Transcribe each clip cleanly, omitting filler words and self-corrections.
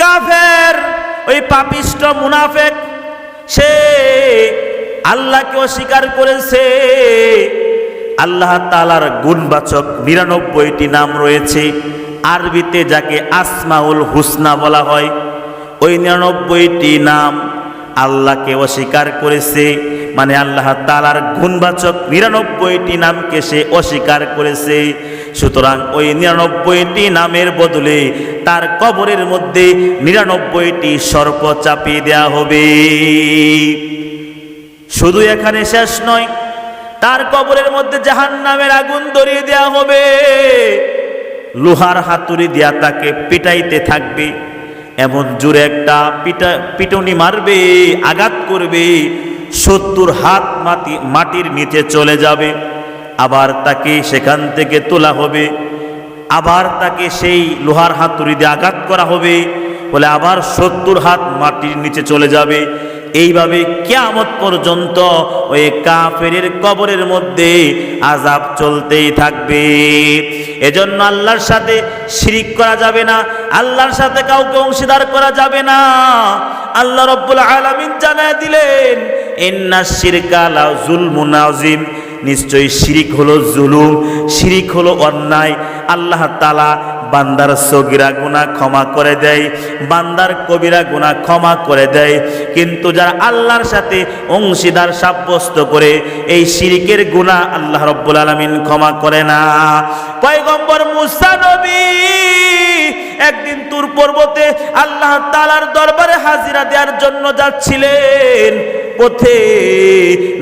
কাফের, ওই পাপিষ্ট মুনাফিক, সে আল্লাহকে অস্বীকার করেছে। আল্লাহ তাআলার গুণবাচক ৯৯টি নাম রয়েছে, আরবিতে যাকে আসমাউল হুসনা বলা হয়। ওই ৯৯টি নাম আল্লাহকে অস্বীকার করেছে, মানে আল্লাহ তাআলার গুণবাচক ৯৯টি নামকে সে অস্বীকার করেছে। সুতরাং ওই ৯৯টি নামের বদলে তার কবরের মধ্যে ৯৯টি সর্প চাপিয়ে দেওয়া হবে। শুধু এখানে শেষ নয়, তার কবরের মধ্যে জাহান্নামের আগুন ধরিয়ে দেওয়া হবে। লোহার হাতুড়ি দিয়া তাকে পিটাইতে থাকবে, এমন জোরে একটা পিটুনি মারবে, আঘাত করবে, ৭০ হাত মাটির নিচে চলে যাবে। আবার তাকে সেখান থেকে তোলা হবে, আবার তাকে সেই লোহার হাতুড়ি দিয়ে আঘাত করা হবে, বলে আবার ৭০ হাত মাটির নিচে চলে যাবে। এইভাবে কিয়ামত পর্যন্ত ওই কাফেরের কবরের মধ্যে আযাব চলতেই থাকবে। এজন্য আল্লাহর সাথে শিরিক করা যাবে না, আল্লাহর সাথে কাউকে অংশীদার করা যাবে না। আল্লাহ রাব্বুল আলামিন জানায় দিলেন, ইন্নাশ শিরকা লা যুলমুন আযীম, নিশ্চয়ই শিরিক হলো জুলুম, শিরিক হলো অন্যায়। আল্লাহ তাআলা বান্দার সগীরা গুনাহ ক্ষমা করে দেয়, বান্দার কবিরা গুনাহ ক্ষমা করে দেয়, কিন্তু যারা আল্লাহর সাথে অংশীদার সাব্যস্ত করে এই শিরিকের গুনাহ আল্লাহ রাব্বুল আলামিন ক্ষমা করে না। পয়গম্বর মুসা নবী একদিন তুর পর্বতে আল্লাহ তাআলার দরবারে হাজিরা দেওয়ার জন্য যাচ্ছিলেন। পথে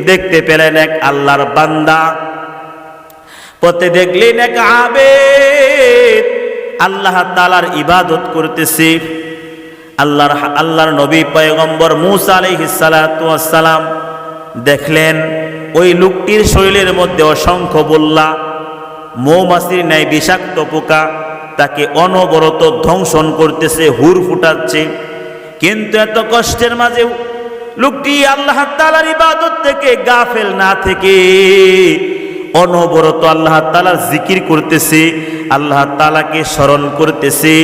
দেখতে পেলেন এক আল্লাহর বান্দা, পথে দেখলেন এক আবেদ আল্লাহ তাআলার ইবাদত করতেছে। আল্লাহর নবী পয়গম্বর মুসা আলাইহিস সালাতু ওয়াস সালাম দেখলেন ওই লোকটির শরীরের মধ্যে অসংখ্য বল্লা, মৌমাছির ন্যায় বিষাক্ত পোকা তাকে অনবরত ধ্বংসন করতেছে, হুর ফুটাচ্ছে। কিন্তু এত কষ্টের মাঝেও লোকটি আল্লাহ তাআলার ইবাদত থেকে গাফেল না থেকে অনবরত আল্লাহ তাআলার জিকির করতেছে, আল্লাহ তাআলাকে স্মরণ করতেছে।